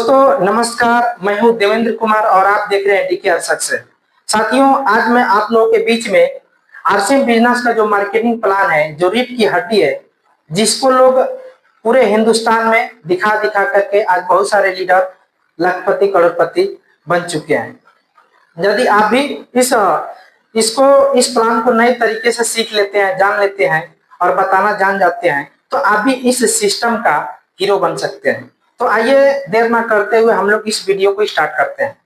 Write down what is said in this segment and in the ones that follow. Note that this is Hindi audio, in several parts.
दोस्तों नमस्कार, मैं हूं देवेंद्र कुमार और आप देख रहे हैं डीके सक्सेस। साथियों, आज मैं आप लोगों के बीच में आरसीएम बिजनेस का जो मार्केटिंग प्लान है, जो रीढ़ की हड्डी है, जिसको लोग पूरे हिंदुस्तान में दिखा दिखा करके आज बहुत सारे लीडर लखपति करोड़पति बन चुके हैं। यदि आप भी इस प्लान को नए तरीके से सीख लेते हैं, जान लेते हैं और बताना जान जाते हैं, तो आप भी इस सिस्टम का हीरो बन सकते हैं। तो आइए देर ना करते हुए हम लोग इस वीडियो को स्टार्ट करते हैं।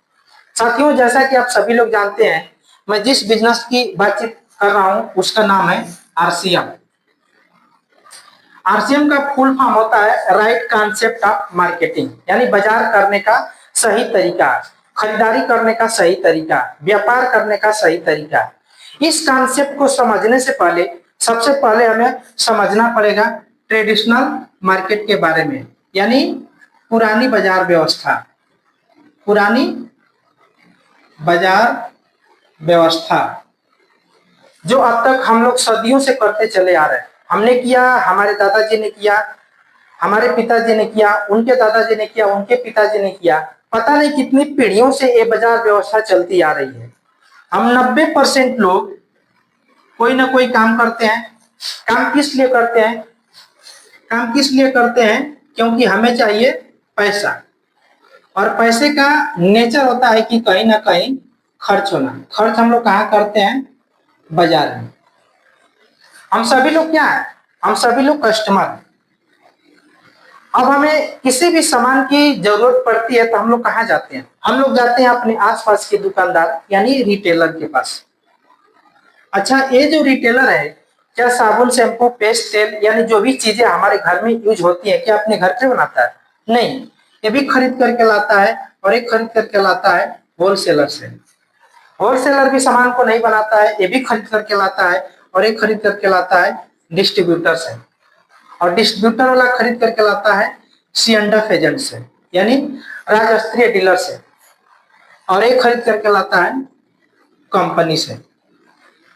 साथियों, जैसा कि आप सभी लोग जानते हैं, मैं जिस बिजनेस की बातचीत कर रहा हूं उसका नाम है आरसीएम। आरसीएम का फुल फॉर्म होता है राइट कॉन्सेप्ट ऑफ मार्केटिंग, यानी बाजार करने का सही तरीका, खरीदारी करने का सही तरीका, व्यापार करने का सही तरीका। इस कॉन्सेप्ट को समझने से पहले सबसे पहले हमें समझना पड़ेगा ट्रेडिशनल मार्केट के बारे में, यानी पुरानी बाजार व्यवस्था। पुरानी बाजार व्यवस्था जो अब तक हम लोग सदियों से करते चले आ रहे हैं। हमने किया, हमारे दादाजी ने किया, हमारे पिताजी ने किया, उनके दादाजी ने किया, उनके पिताजी ने किया। पता नहीं कितनी पीढ़ियों से ये बाजार व्यवस्था चलती आ रही है। हम 90% लोग कोई ना कोई काम करते हैं। काम किस लिए करते हैं? काम किस लिए करते हैं? क्योंकि हमें चाहिए पैसा, और पैसे का नेचर होता है कि कहीं ना कहीं खर्च होना। खर्च हम लोग कहाँ करते हैं? बाजार में। हम सभी लोग क्या है? हम सभी लोग कस्टमर हैं। अब हमें किसी भी सामान की जरूरत पड़ती है तो हम लोग कहाँ जाते हैं? हम लोग जाते हैं अपने आसपास के दुकानदार यानी रिटेलर के पास। अच्छा, ये जो रिटेलर है, क्या साबुन, शैम्पू, पेस्ट, तेल यानी जो भी चीजें हमारे घर में यूज होती है, क्या अपने घर पे बनाता है? नहीं, ये भी खरीद करके लाता है, और एक खरीद करके लाता है होलसेलर से। होलसेलर भी सामान को नहीं बनाता है, ये भी खरीद करके लाता है, और एक खरीद करके लाता है डिस्ट्रीब्यूटर से, और डिस्ट्रीब्यूटर वाला खरीद करके लाता है C&F एजेंट से, यानी राजस्त्रीय डीलर से, और एक खरीद करके लाता है कंपनी से।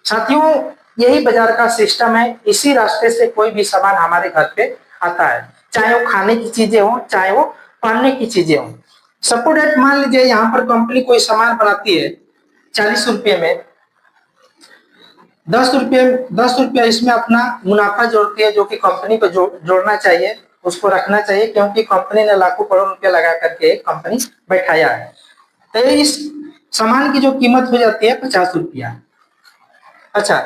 साथियों, यही बाजार का सिस्टम है। इसी रास्ते से कोई भी सामान हमारे घर पे आता है, चाहे वो खाने की चीजें हो, चाहे वो पहनने की चीजें हो। सपोज डेट मान लीजिए यहाँ पर कंपनी कोई सामान बनाती है 40 रुपये में, 10 रुपये इसमें अपना मुनाफा जोड़ती है, जो कि कंपनी को जोड़ना चाहिए, उसको रखना चाहिए, क्योंकि कंपनी ने लाखों करोड़ रुपया लगा करके कंपनी बैठाया है। तो इस सामान की जो कीमत हो जाती है 50 रुपया। अच्छा,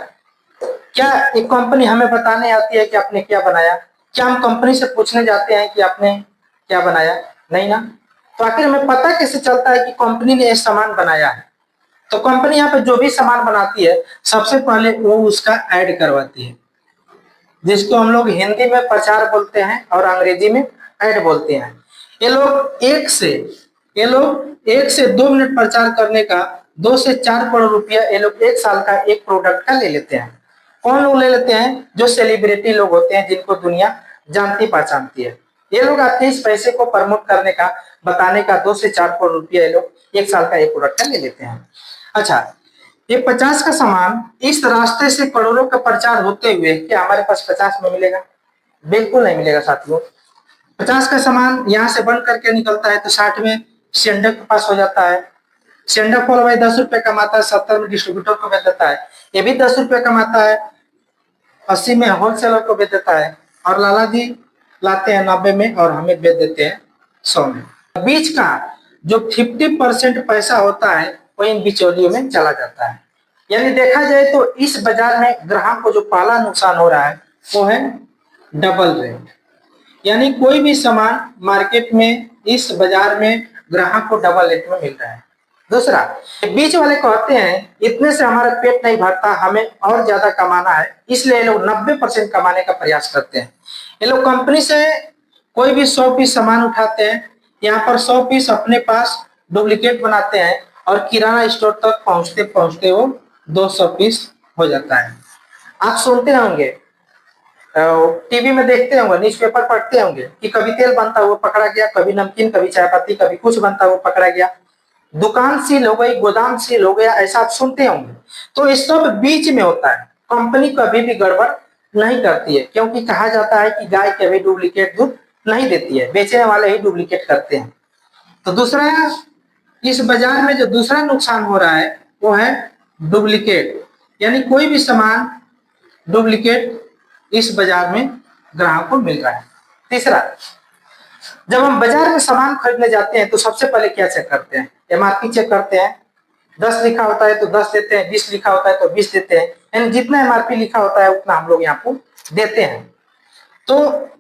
क्या एक कंपनी हमें बताने आती है कि आपने क्या बनाया? क्या हम कंपनी से पूछने जाते हैं कि आपने क्या बनाया? नहीं ना। तो आखिर हमें पता कैसे चलता है कि कंपनी ने ये सामान बनाया है? तो कंपनी यहाँ पे जो भी सामान बनाती है, सबसे पहले वो उसका ऐड करवाती है, जिसको हम लोग हिंदी में प्रचार बोलते हैं और अंग्रेजी में ऐड बोलते हैं। ये लोग एक से 2 मिनट प्रचार करने का 2 से 4 करोड़ रुपया ये लोग एक साल का एक प्रोडक्ट का ले लेते हैं। कौन लोग ले लेते हैं? जो सेलिब्रिटी लोग होते हैं, जिनको दुनिया जानती पहचानती है। ये लोग आपके इस पैसे को प्रमोट करने का, बताने का 2 से 4 करोड़ रुपया ये लोग एक साल का एक प्रोडक्ट का ले लेते हैं। अच्छा, ये 50 का सामान इस रास्ते से करोड़ों का प्रचार होते हुए क्या हमारे पास 50 में मिलेगा? बिल्कुल नहीं मिलेगा साथियों। 50 का सामान यहाँ से बंद करके निकलता है तो 60 में C&F के पास हो जाता है। C&F वाला भाई 10 रुपए कमाता है, 70 में डिस्ट्रीब्यूटर को बेच देता है, ये भी 10 रुपए कमाता है, 80 में होलसेलर को बेच देता है, और लाला जी लाते हैं 90 में और हमें बेच देते हैं 100 में। बीच का जो 50% पैसा होता है वो इन बिचौलियों में चला जाता है। यानी देखा जाए तो इस बाजार में ग्राहक को जो पहला नुकसान हो रहा है वो है डबल रेट। यानी कोई भी सामान मार्केट में, इस बाजार में ग्राहक को डबल रेट में मिल रहा है। दूसरा, बीच वाले कहते हैं इतने से हमारा पेट नहीं भरता, हमें और ज्यादा कमाना है, इसलिए ये लोग 90% कमाने का प्रयास करते हैं। ये लोग कंपनी से कोई भी 100 पीस सामान उठाते हैं, यहाँ पर 100 पीस अपने पास डुप्लीकेट बनाते हैं, और किराना स्टोर तक पहुंचते पहुंचते वो 200 पीस हो जाता है। आप सुनते होंगे, टीवी में देखते होंगे, न्यूज़पेपर पढ़ते होंगे कि कभी तेल बनता हुआ पकड़ा गया, कभी नमकीन, कभी चाय पत्ती, कभी कुछ बनता हुआ पकड़ा गया, दुकान सील हो गई, गोदाम सील हो गया, ऐसा आप सुनते होंगे। तो इस सब बीच में होता है। कंपनी कभी भी गड़बड़ नहीं करती है, क्योंकि कहा जाता है कि गाय कभी डुप्लीकेट दूध नहीं देती है, बेचने वाले ही डुप्लीकेट करते हैं। तो दूसरा, इस बाजार में जो दूसरा नुकसान हो रहा है वो है डुप्लीकेट, यानी कोई भी सामान डुप्लीकेट इस बाजार में ग्राहक को मिल रहा है। तीसरा, जब हम बाजार में सामान खरीदने जाते हैं तो सबसे पहले क्या चेक करते हैं? एमआरपी चेक करते हैं। 10 लिखा होता है तो 10 देते हैं, 20 लिखा होता है तो 20 देते हैं, यानी जितना एमआरपी लिखा होता है उतना हम लोग यहाँ को देते हैं। तो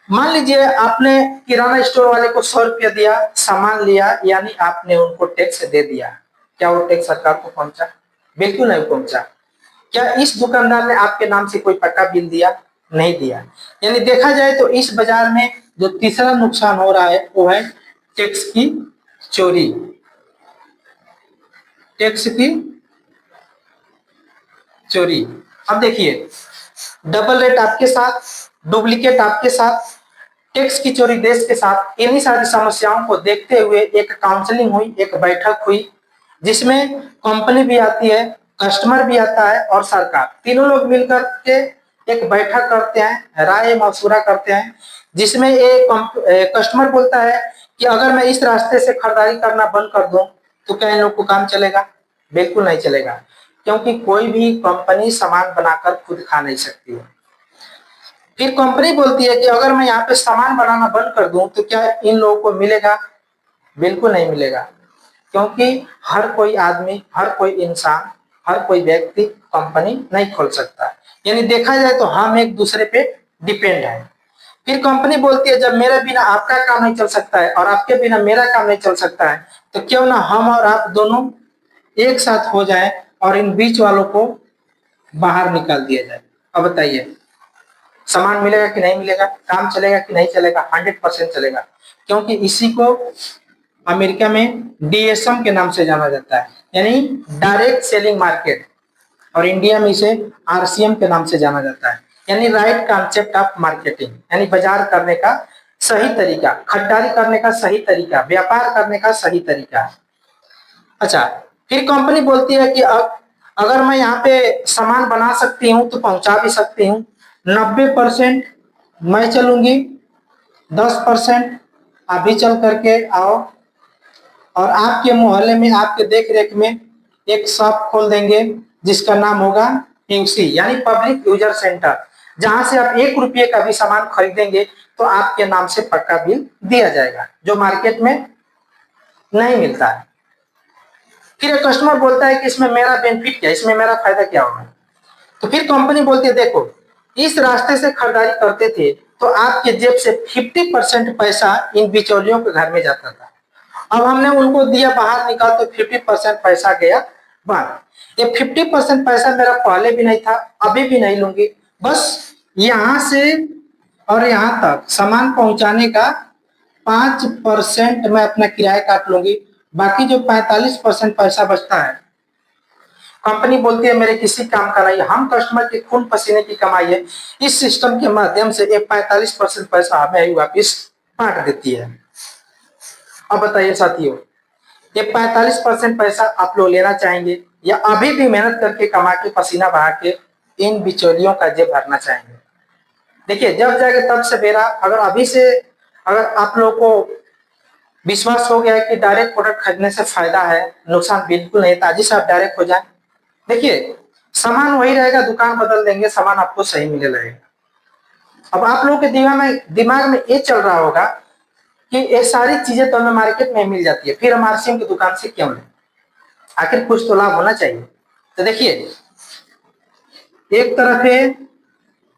मान लीजिए आपने किराना स्टोर वाले को 100 रुपया दिया, सामान लिया, यानी आपने उनको टैक्स दे दिया। क्या वो टैक्स सरकार को पहुंचा? बिल्कुल नहीं पहुंचा। क्या इस दुकानदार ने आपके नाम से कोई पक्का बिल दिया? नहीं दिया। यानी देखा जाए तो इस बाजार में जो तीसरा नुकसान हो रहा है वो है टैक्स की चोरी। टैक्स की चोरी। अब देखिए, डबल रेट आपके साथ, डुप्लीकेट आपके साथ, टैक्स की चोरी देश के साथ, इन्हीं सारी समस्याओं को देखते हुए एक काउंसलिंग हुई, एक बैठक हुई, जिसमें कंपनी भी आती है, कस्टमर भी आता है और सरकार, तीनों लोग मिलकर के एक बैठक करते हैं, राय मशवरा करते हैं, जिसमें एक कस्टमर बोलता है कि अगर मैं इस रास्ते से खरीदारी करना बंद कर दूं तो क्या इन लोग को काम चलेगा? बिल्कुल नहीं चलेगा, क्योंकि कोई भी कंपनी सामान बनाकर खुद खा नहीं सकती है। फिर कंपनी बोलती है कि अगर मैं यहाँ पे सामान बनाना बंद कर दूं तो क्या इन लोगों को मिलेगा? बिल्कुल नहीं मिलेगा, क्योंकि हर कोई आदमी, हर कोई इंसान, हर कोई व्यक्ति कंपनी नहीं खोल सकता। यानी देखा जाए तो हम एक दूसरे पे डिपेंड है। फिर कंपनी बोलती है जब मेरे बिना आपका काम नहीं चल सकता है और आपके बिना मेरा काम नहीं चल सकता है तो क्यों ना हम और आप दोनों एक साथ हो जाए और इन बीच वालों को बाहर निकाल दिया जाए। अब बताइए, सामान मिलेगा कि नहीं मिलेगा? काम चलेगा कि नहीं चलेगा? 100% चलेगा, क्योंकि इसी को अमेरिका में डीएसएम के नाम से जाना जाता है, यानी डायरेक्ट सेलिंग मार्केट, और इंडिया में इसे आरसीएम के नाम से जाना जाता है, यानी राइट कॉन्सेप्ट ऑफ मार्केटिंग, यानी बाजार करने का सही तरीका, खरीदारी करने का सही तरीका, व्यापार करने का सही तरीका। अच्छा, फिर कंपनी बोलती है कि अगर मैं यहाँ पे सामान बना सकती हूँ तो पहुंचा भी सकती हूँ, 90% मैं चलूंगी, 10% अभी चल करके आओ और आपके मोहल्ले में, आपके देख रेख में एक शॉप खोल देंगे जिसका नाम होगा PUC, यानी पब्लिक यूजर सेंटर, जहां से आप 1 रुपये का भी सामान खरीदेंगे तो आपके नाम से पक्का बिल दिया जाएगा, जो मार्केट में नहीं मिलता है। फिर एक कस्टमर बोलता है कि इसमें मेरा बेनिफिट क्या, इसमें मेरा फायदा क्या होगा? तो फिर कंपनी बोलती है देखो, इस रास्ते से खरीदारी करते थे तो आपके जेब से 50% पैसा इन बिचौलियों के घर में जाता था, अब हमने उनको दिया बाहर निकाल तो 50% पैसा गया बाहर। ये 50% पैसा मेरा पहले भी नहीं था, अभी भी नहीं लूंगी, बस यहाँ से और यहाँ तक सामान पहुंचाने का 5% मैं अपना किराया काट लूंगी, बाकी जो 45% पैसा बचता है कंपनी बोलती है मेरे किसी काम का नहीं, हम कस्टमर के खून पसीने की कमाई है, इस सिस्टम के माध्यम से एक 45% पैसा हमें वापिस बांट देती है। अब बताइए साथियों, ये 45% पैसा आप लोग लेना चाहेंगे या अभी भी मेहनत करके कमा के पसीना बहा के इन बिचौलियों का जेब भरना चाहेंगे? देखिए, जब जाके तब से मेरा, अगर अभी से अगर आप लोग को विश्वास हो गया है कि डायरेक्ट प्रोडक्ट खरीदने से फायदा है, नुकसान बिल्कुल नहीं, ताजी से आप डायरेक्ट हो जाए। देखिए, सामान वही रहेगा, दुकान बदल देंगे, सामान आपको सही मिले लगेगा। अब आप लोगों के दिमाग में ये चल रहा होगा कि ये सारी चीजें तो हमें मार्केट में मिल जाती है, फिर हम आरसीएम की दुकान से क्यों लें? आखिर कुछ तो लाभ होना चाहिए। तो देखिए, एक तरफ है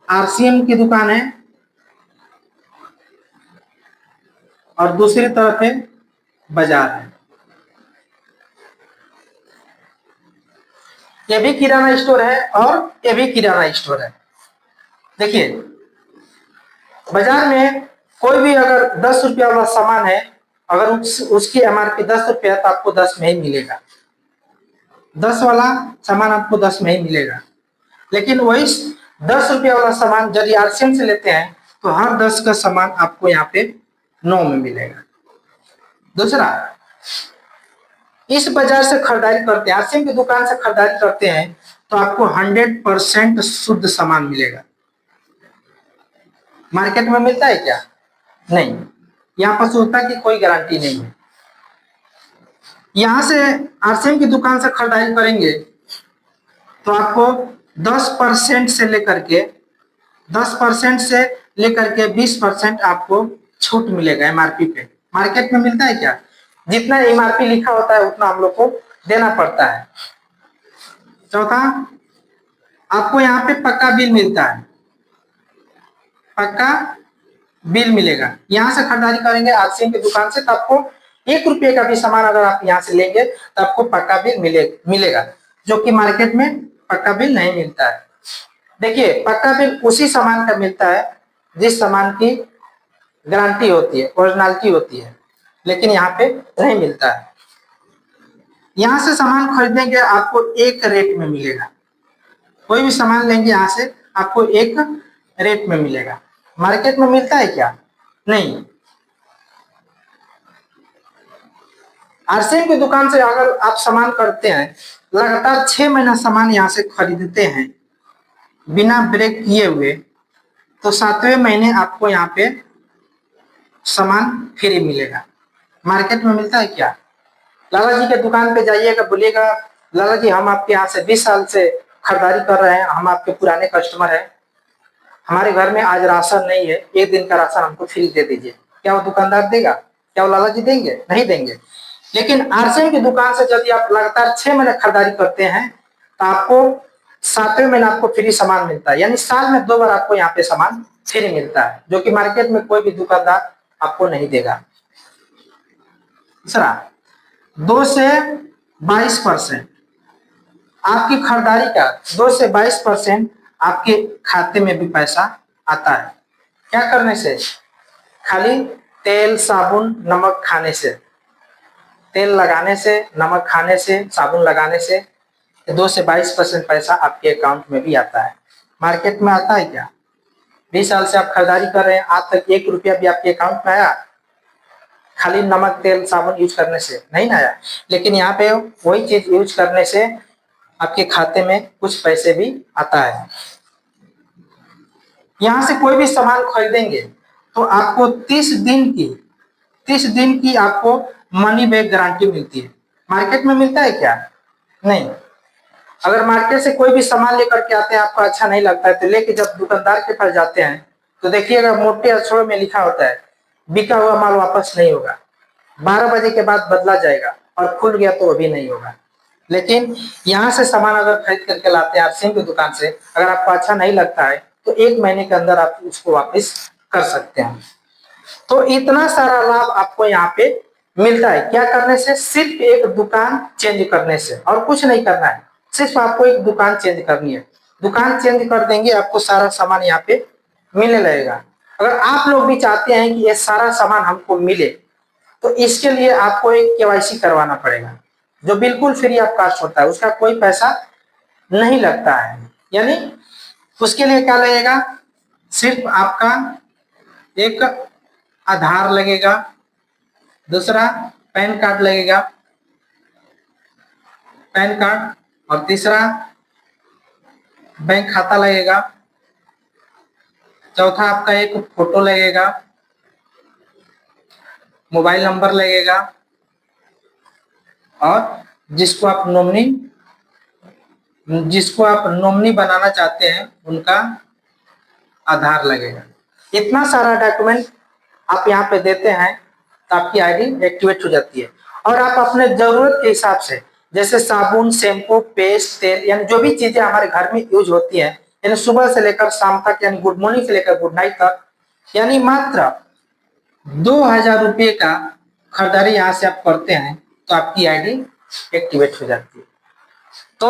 आरसीएम की दुकान है और दूसरी तरफ है बाजार है। ये भी किराना स्टोर है और ये भी किराना स्टोर है। देखिए, बाजार में कोई भी अगर 10 रुपया वाला सामान है, अगर उसकी एमआरपी 10 रुपया तो आपको 10 में ही मिलेगा, 10 वाला सामान आपको 10 में ही मिलेगा। लेकिन वही 10 रुपया वाला सामान यदि आरसीएम से लेते हैं तो हर 10 का सामान आपको यहाँ पे 9 में मिलेगा। दूसरा, इस बाजार से खरीदारी करते हैं, आरसीएम की दुकान से खरीदारी करते हैं तो आपको 100% शुद्ध सामान मिलेगा। मार्केट में मिलता है क्या? नहीं। यहाँ पर शुद्धता की कोई गारंटी नहीं है। यहाँ से आरसीएम की दुकान से खरीदारी करेंगे तो आपको 10% से लेकर के 20% आपको छूट मिलेगा एमआरपी पे। मार्केट में मिलता है क्या? जितना एमआरपी लिखा होता है उतना हम लोग को देना पड़ता है। चौथा, आपको यहाँ पे पक्का बिल मिलता है, पक्का बिल मिलेगा। यहाँ से खरीदारी करेंगे आरसीएम की दुकान से तो आपको 1 रुपये का भी सामान अगर आप यहाँ से लेंगे तो आपको पक्का बिल मिलेगा, जो कि मार्केट में पक्का बिल नहीं मिलता है। देखिए, पक्का बिल उसी सामान का मिलता है जिस सामान की गारंटी होती है, ओरिजिनलिटी होती है, लेकिन यहाँ पे नहीं मिलता है। यहाँ से सामान खरीदेंगे आपको एक रेट में मिलेगा। कोई भी सामान लेंगे यहाँ से आपको एक रेट में मिलेगा। मार्केट में मिलता है क्या? नहीं। आरसीएम की दुकान से अगर आप सामान करते हैं, लगातार 6 महीना सामान यहाँ से खरीदते हैं बिना ब्रेक किए हुए, तो 7वें महीने आपको यहाँ पे सामान फ्री मिलेगा। मार्केट में मिलता है क्या? लाला जी के दुकान पे जाइएगा, बोलिएगा लाला जी हम आपके यहाँ से 20 साल से खरीदारी कर रहे हैं, हम आपके पुराने कस्टमर हैं, हमारे घर में आज राशन नहीं है, 1 दिन का राशन हमको फ्री दे दीजिए। क्या वो दुकानदार देगा? क्या वो लाला जी देंगे? नहीं देंगे। लेकिन आरसीएम की दुकान से यदि आप लगातार 6 महीने खरीदारी करते हैं तो आपको 7वें महीने आपको फ्री सामान मिलता है, यानी साल में 2 बार आपको यहाँ पे सामान फ्री मिलता है, जो कि मार्केट में कोई भी दुकानदार आपको नहीं देगा। तीसरा, 2 से 22% आपकी खरीदारी का 2 से 22% आपके खाते में भी पैसा आता है। क्या करने से? खाली तेल, साबुन, नमक खाने से, तेल लगाने से, नमक खाने से, साबुन लगाने से 2 से 22% पैसा आपके अकाउंट में भी आता है। मार्केट में आता है क्या? 20 साल से आप खरीदारी कर रहे हैं, आज तक 1 रुपया भी आपके अकाउंट में आया? खाली नमक, तेल, साबुन यूज करने से नहीं आया। लेकिन यहाँ पे वही चीज यूज करने से आपके खाते में कुछ पैसे भी आता है। यहाँ से कोई भी सामान खरीदेंगे तो आपको 30 दिन की आपको मनी बैक गारंटी मिलती है। मार्केट में मिलता है क्या? नहीं। अगर मार्केट से कोई भी सामान लेकर के आते हैं, आपको अच्छा नहीं लगता है, तो लेके जब दुकानदार के पास जाते हैं तो देखिएगा मोटे अक्षरों में लिखा होता है बिका हुआ माल वापस नहीं होगा, 12 बजे के बाद बदला जाएगा, और खुल गया तो वो भी नहीं होगा। लेकिन यहाँ से सामान अगर खरीद करके लाते हैं आरसीएम की दुकान से, अगर आपको अच्छा नहीं लगता है तो 1 महीने के अंदर आप उसको वापस कर सकते हैं। तो इतना सारा लाभ आपको यहाँ पे मिलता है। क्या करने से? सिर्फ एक दुकान चेंज करने से, और कुछ नहीं करना है, सिर्फ आपको एक दुकान चेंज करनी है। दुकान चेंज कर देंगे, आपको सारा सामान यहाँ पे मिलने लगेगा। अगर आप लोग भी चाहते हैं कि ये सारा सामान हमको मिले, तो इसके लिए आपको एक केवाईसी करवाना पड़ेगा, जो बिल्कुल फ्री ऑफ कॉस्ट होता है, उसका कोई पैसा नहीं लगता है। यानी उसके लिए क्या लगेगा? सिर्फ आपका एक आधार लगेगा, दूसरा पैन कार्ड लगेगा, पैन कार्ड, और तीसरा बैंक खाता लगेगा, चौथा आपका एक फोटो लगेगा, मोबाइल नंबर लगेगा, और जिसको आप नॉमिनी बनाना चाहते हैं उनका आधार लगेगा। इतना सारा डॉक्यूमेंट आप यहाँ पे देते हैं तो आपकी आईडी एक्टिवेट हो जाती है, और आप अपने जरूरत के हिसाब से, जैसे साबुन, शैम्पू, पेस्ट, तेल, यानी जो भी चीजें हमारे घर में यूज होती है, यानी सुबह से लेकर शाम तक, यानी गुड मॉर्निंग से लेकर गुड नाइट तक, यानी मात्र 2000 रुपये का खरीदारी यहाँ से आप करते हैं तो आपकी आईडी एक्टिवेट हो जाती है। तो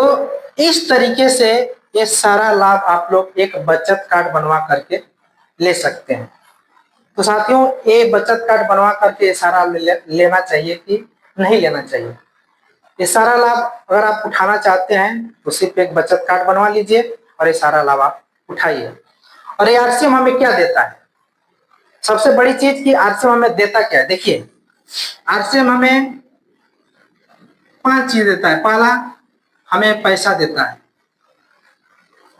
इस तरीके से ये सारा लाभ आप लोग एक बचत कार्ड बनवा करके ले सकते हैं। तो साथियों, ये बचत कार्ड बनवा करके ये सारा लेना चाहिए कि नहीं लेना चाहिए? ये सारा लाभ अगर आप उठाना चाहते हैं तो सिर्फ एक बचत कार्ड बनवा लीजिए और ये सारा लाभ आप उठाइए। और ये आरसीएम हमें क्या देता है? सबसे बड़ी चीज कि आरसीएम हमें देता क्या है? देखिए, आरसीएम हमें 5 चीज देता है। पहला, हमें पैसा देता है।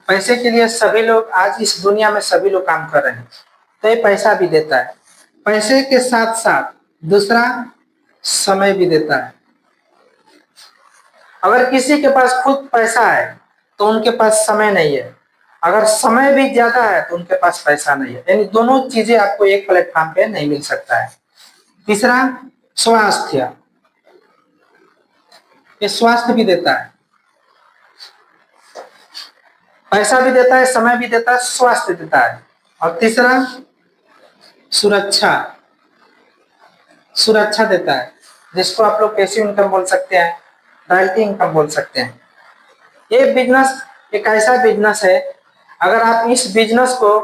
पैसे के लिए सभी लोग आज इस दुनिया में सभी लोग काम कर रहे हैं, तो ये पैसा भी देता है। पैसे के साथ साथ दूसरा समय भी देता है। अगर किसी के पास खुद पैसा है तो उनके पास समय नहीं है, अगर समय भी ज्यादा है तो उनके पास पैसा नहीं है, यानी दोनों चीजें आपको एक प्लेटफॉर्म पे नहीं मिल सकता है। तीसरा स्वास्थ्य, ये स्वास्थ्य भी देता है, पैसा भी देता है, समय भी देता है, स्वास्थ्य देता है। और तीसरा सुरक्षा, सुरक्षा देता है, जिसको आप लोग पैसिव इनकम बोल सकते हैं, रॉयल्टी इनकम बोल सकते हैं। ये बिजनेस एक ऐसा बिजनेस है, अगर आप इस बिजनेस को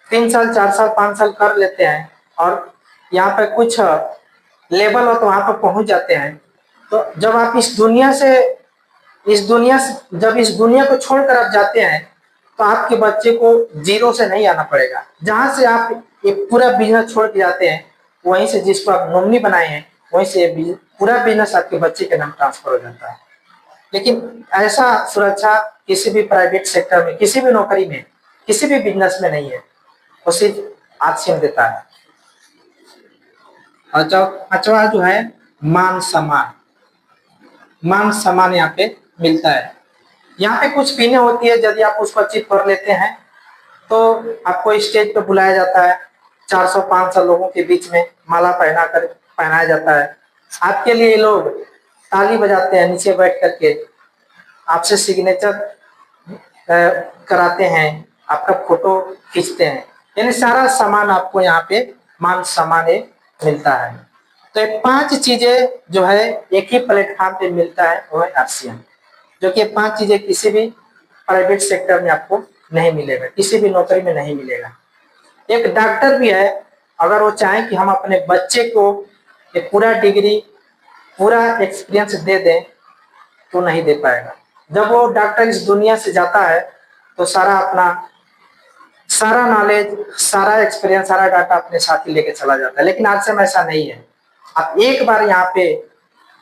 3 साल 4 साल 5 साल कर लेते हैं और यहाँ पे कुछ लेवल हो तो वहां पर पहुंच जाते हैं, तो जब आप जब इस दुनिया को छोड़कर आप जाते हैं तो आपके बच्चे को जीरो से नहीं आना पड़ेगा। जहां से आप ये पूरा बिजनेस छोड़ के जाते हैं, वहीं से जिसको आप नॉमिनी बनाए हैं वहीं से पूरा बिजनेस आपके बच्चे के नाम ट्रांसफर हो जाता है। लेकिन ऐसा सुरक्षा किसी भी प्राइवेट सेक्टर में, किसी भी नौकरी में, किसी भी बिजनेस में नहीं है, वो सिर्फ आरसीएम देता है। और पांचवा जो है मान सम्मान, मान सम्मान यहाँ पे मिलता है। यहाँ पे कुछ पीने होती है, यदि आप उसको अचीव कर लेते हैं तो आपको स्टेज पे बुलाया जाता है, 400-500 लोगों के बीच में माला पहनाया जाता है। आपके लिए लोग ताली बजाते हैं, नीचे बैठ करके आपसे सिग्नेचर कराते हैं, आपका फोटो खींचते हैं, यानी सारा सामान आपको यहाँ पे मान सम्मान मिलता है। तो ये 5 चीजें जो है एक ही प्लेटफॉर्म पे मिलता है, वो है आरसीएम, जो कि 5 चीजें किसी भी प्राइवेट सेक्टर में आपको नहीं मिलेगा, किसी भी नौकरी में नहीं मिलेगा। एक डॉक्टर भी है, अगर वो चाहे कि हम अपने बच्चे को एक पूरा डिग्री, पूरा एक्सपीरियंस दे दें तो नहीं दे पाएगा। जब वो डॉक्टर इस दुनिया से जाता है तो सारा नॉलेज, सारा एक्सपीरियंस, सारा डाटा अपने साथ ही लेके चला जाता है। लेकिन आज से ऐसा नहीं है, आप एक बार यहाँ पे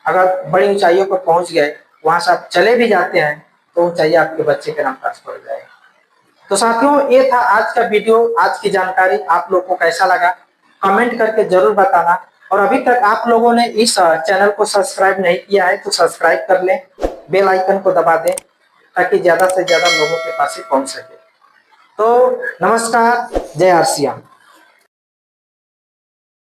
अगर बड़ी ऊंचाइयों पर पहुंच गए, वहां से आप चले भी जाते हैं तो ऊंचाई आपके बच्चे के नाम ट्रांसफर हो जाएगी। तो साथियों, ये था आज का वीडियो, आज की जानकारी। आप लोग को कैसा लगा कमेंट करके जरूर बताना। और अभी तक आप लोगों ने इस चैनल को सब्सक्राइब नहीं किया है तो सब्सक्राइब कर लें, बेल आइकन को दबा दें ताकि ज्यादा से ज्यादा लोगों के पास ही पहुंच सके। तो नमस्कार, जय आरसीएम।